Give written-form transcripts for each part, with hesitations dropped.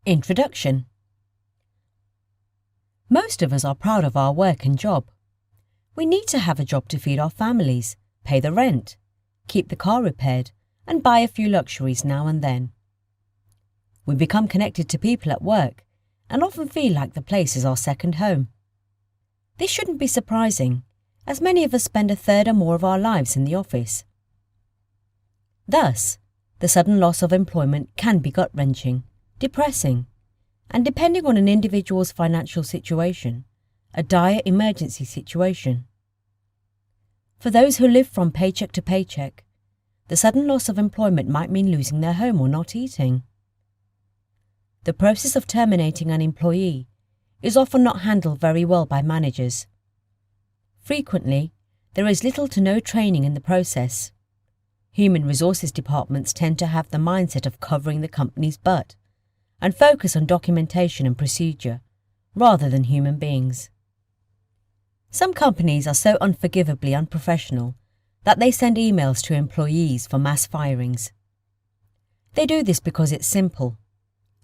Introduction. Most of us are proud of our work and job. We need to have a job to feed our families, pay the rent, keep the car repaired, and buy a few luxuries now and then. We become connected to people at work and often feel like the place is our second home. This shouldn't be surprising, as many of us spend a third or more of our lives in the office. Thus, the sudden loss of employment can be gut-wrenching, depressing, and depending on an individual's financial situation, a dire emergency situation. For those who live from paycheck to paycheck, the sudden loss of employment might mean losing their home or not eating. The process of terminating an employee is often not handled very well by managers. Frequently, there is little to no training in the process. Human resources departments tend to have the mindset of covering the company's butt and focus on documentation and procedure rather than human beings. Some companies are so unforgivably unprofessional that they send emails to employees for mass firings. They do this because it's simple,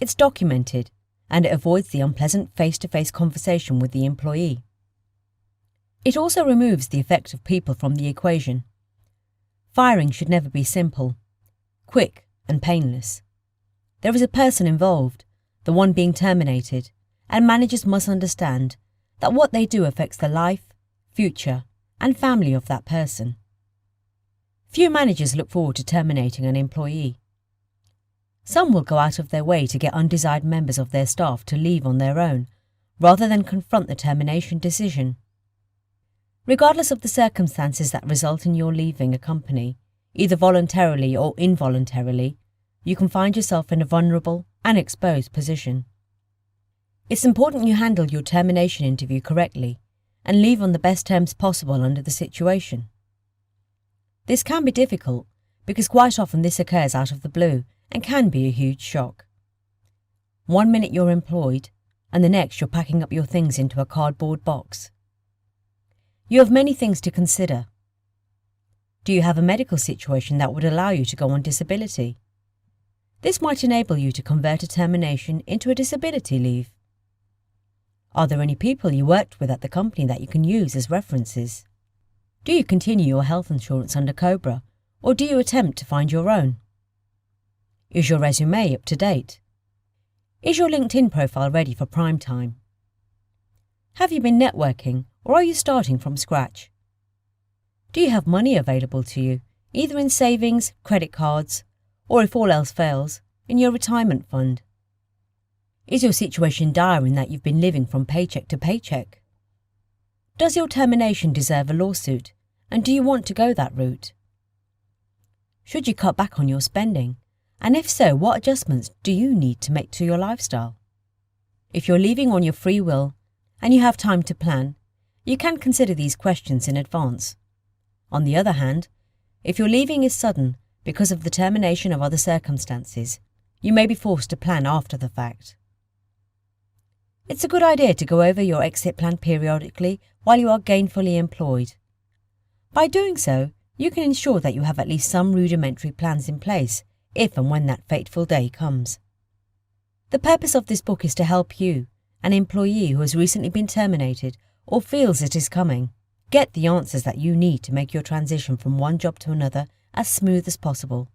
it's documented, and it avoids the unpleasant face-to-face conversation with the employee. It also removes the effect of people from the equation. Firing should never be simple, quick and painless. There is a person involved, the one being terminated, and managers must understand that what they do affects the life, future, and family of that person. Few managers look forward to terminating an employee. Some will go out of their way to get undesired members of their staff to leave on their own, rather than confront the termination decision. Regardless of the circumstances that result in your leaving a company, either voluntarily or involuntarily, you can find yourself in a vulnerable and exposed position. It's important you handle your termination interview correctly and leave on the best terms possible under the situation. This can be difficult because quite often this occurs out of the blue and can be a huge shock. 1 minute you're employed and the next you're packing up your things into a cardboard box. You have many things to consider. Do you have a medical situation that would allow you to go on disability? This might enable you to convert a termination into a disability leave. Are there any people you worked with at the company that you can use as references? Do you continue your health insurance under COBRA, or do you attempt to find your own? Is your resume up to date? Is your LinkedIn profile ready for prime time? Have you been networking, or are you starting from scratch? Do you have money available to you, either in savings, credit cards, or if all else fails, in your retirement fund? Is your situation dire in that you've been living from paycheck to paycheck? Does your termination deserve a lawsuit, and do you want to go that route? Should you cut back on your spending, and if so, what adjustments do you need to make to your lifestyle? If you're leaving on your free will, and you have time to plan, you can consider these questions in advance. On the other hand, if your leaving is sudden because of the termination of other circumstances, you may be forced to plan after the fact. It's a good idea to go over your exit plan periodically while you are gainfully employed. By doing so, you can ensure that you have at least some rudimentary plans in place if and when that fateful day comes. The purpose of this book is to help you, an employee who has recently been terminated or feels it is coming, get the answers that you need to make your transition from one job to another as smooth as possible.